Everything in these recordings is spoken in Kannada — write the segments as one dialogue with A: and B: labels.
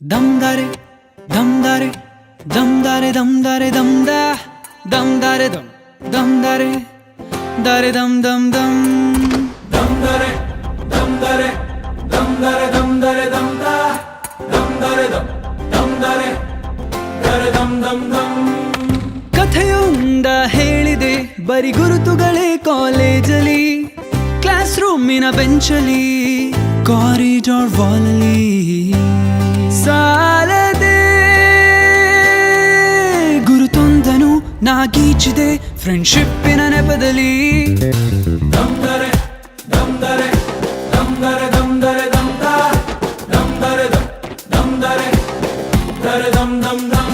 A: Damdare, damdare, damdare, damdare, damda, damdare, damdare, dare dam dam dam.
B: damdare damdare damdare damdare damda damdare damdare dare dam dam dam.
A: ಕಥೆಯೊಂದ ಹೇಳಿದೆ ಬರಿ ಗುರುತುಗಳೇ ಕಾಲೇಜಲ್ಲಿ, ಕ್ಲಾಸ್ ರೂಮಿನ ಬೆಂಚಲ್ಲಿ, ಕಾರಿಡಾರ್ ವಾಲಲ್ಲಿ ಸಾಲದೆ ಗುರುತೊಂದನು ನಾಗೀಚಿದೆ ಫ್ರೆಂಡ್ಶಿಪ್ಪಿನ ನೆಪದಲ್ಲಿ.
B: damdare damdare damdare damdare damda damdare damdare dare dam dam dam.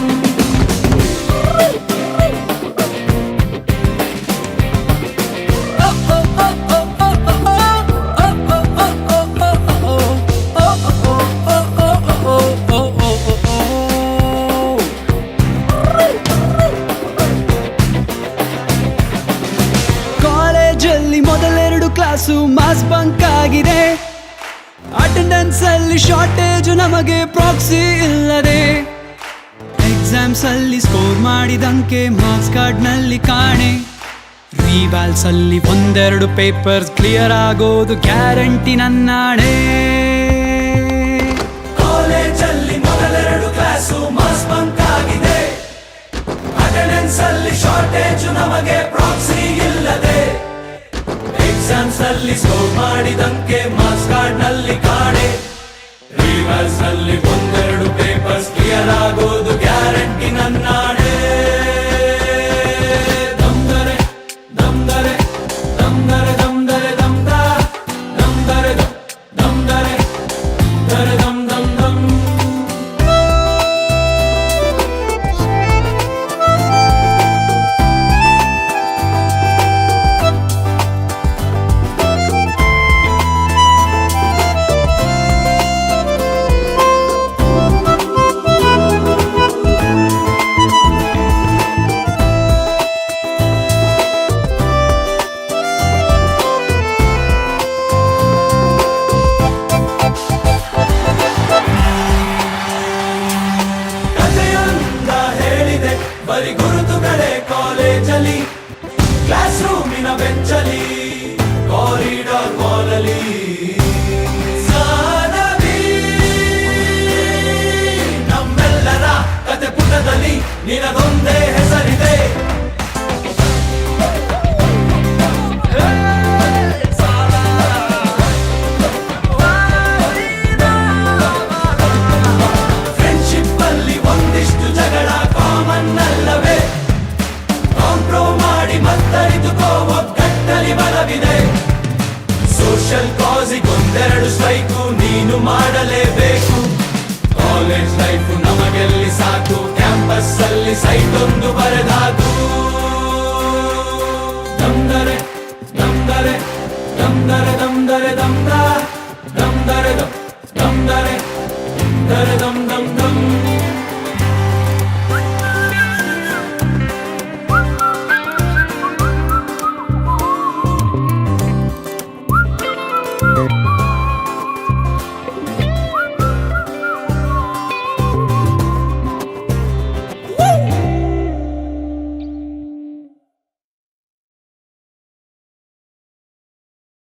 A: ಕಾಲೇಜಲ್ಲಿ ಮೊದಲೆರಡು ಕ್ಲಾಸು ಮಾಸ್ ಬಂಕ್ ಆಗಿದೆ, ಅಟೆಂಡೆನ್ಸ್ ಅಲ್ಲಿ ಶಾರ್ಟೇಜ್ ನಮಗೆ ಪ್ರಾಕ್ಸಿ ಇಲ್ಲದೆ, ಎಕ್ಸಾಮ್ಸ್ ಅಲ್ಲಿ ಸ್ಕೋರ್ ಮಾಡಿದಂಕೆ ಮಾರ್ಕ್ಸ್ ಕಾರ್ಡ್ ನಲ್ಲಿ ಕಾಣೆ, ರಿವಾಲ್ಸ್ ಅಲ್ಲಿ ಒಂದೆರಡು ಪೇಪರ್ಸ್ ಕ್ಲಿಯರ್ ಆಗೋದು ಗ್ಯಾರಂಟಿ ನನ್ನಾಣೆ.
B: ಕಾಲೇಜಲ್ಲಿ ಮೊದಲೆರಡು ಕ್ಲಾಸು ಮಾಸ್ ಬಂಕ್ ಆಗಿದೆ, ಅಟೆಂಡೆನ್ಸ್ ಅಲ್ಲಿ ಶಾರ್ಟೇಜ್ ನಮಗೆ ಪ್ರಾಕ್ಸಿ ಇಲ್ಲದೆ, ಎಕ್ಸಾಮ್ಸ್ ಅಲ್ಲಿ ಸ್ಕೋರ್ ಮಾಡಿದಂಕೆ ಮಾರ್ಕ್ಸ್ ಕಾರ್ಡ್ ನಲ್ಲಿ ಕಾಣೆ, ರಿವರ್ಸ್ ನಲ್ಲಿ ಒಂದೆರಡು ಪೇಪರ್ಸ್ ಕ್ಲಿಯರ್ ಆಗೋದು guarantee ನನ್ನಾಣೆ. damdare damdare damdare damdare damda damdare damdare dare dam dam dam. ಕಥೆಯೊಂದ ಹೇಳಿದೆ ಬರಿ ಗುರುತುಗಳೇ ಕಾಲೇಜಲ್ಲಿ, ಕ್ಲಾಸ್ ರೂಮಿನ ಬೆಂಚಲ್ಲಿ, ಕಾರಿಡಾರ್ ವಾಲಲ್ಲಿ ಸಾನವಿ ನಮ್ಮೆಲ್ಲರ ಕತೆ ಪುಟದಲ್ಲಿ ನಿನಗೊಂದೇ ಹೆಸರಿದೆ. ಫ್ರೆಂಡ್ಶಿಪ್ ಅಲ್ಲಿ ಒಂದಿಷ್ಟು ಜಗಳ ಕಾಮನ್ ಅಲ್ಲವೇ, ಕಾಂಪ್ರೋ ಮಾಡಿ ಮತ್ತರಿದುಕೋ ಒಗ್ಗಟ್ಟಲಿ ಬಲವಿದೆ, ಸೋಷಿಯಲ್ ಕಾಸಿಗೊಂದೆರಡು ಸ್ಟ್ರೈಕು ನೀನು ಮಾಡಲೇಬೇಕು, ಕಾಲೇಜ್ ಲೈಫ್ ನಮಗೆಲ್ಲಿ ಸಾಕು, ಕ್ಯಾಂಪಸ್ ಅಲ್ಲಿ ಸೈಟ್ ಒಂದು ಬರೆದಾಕು.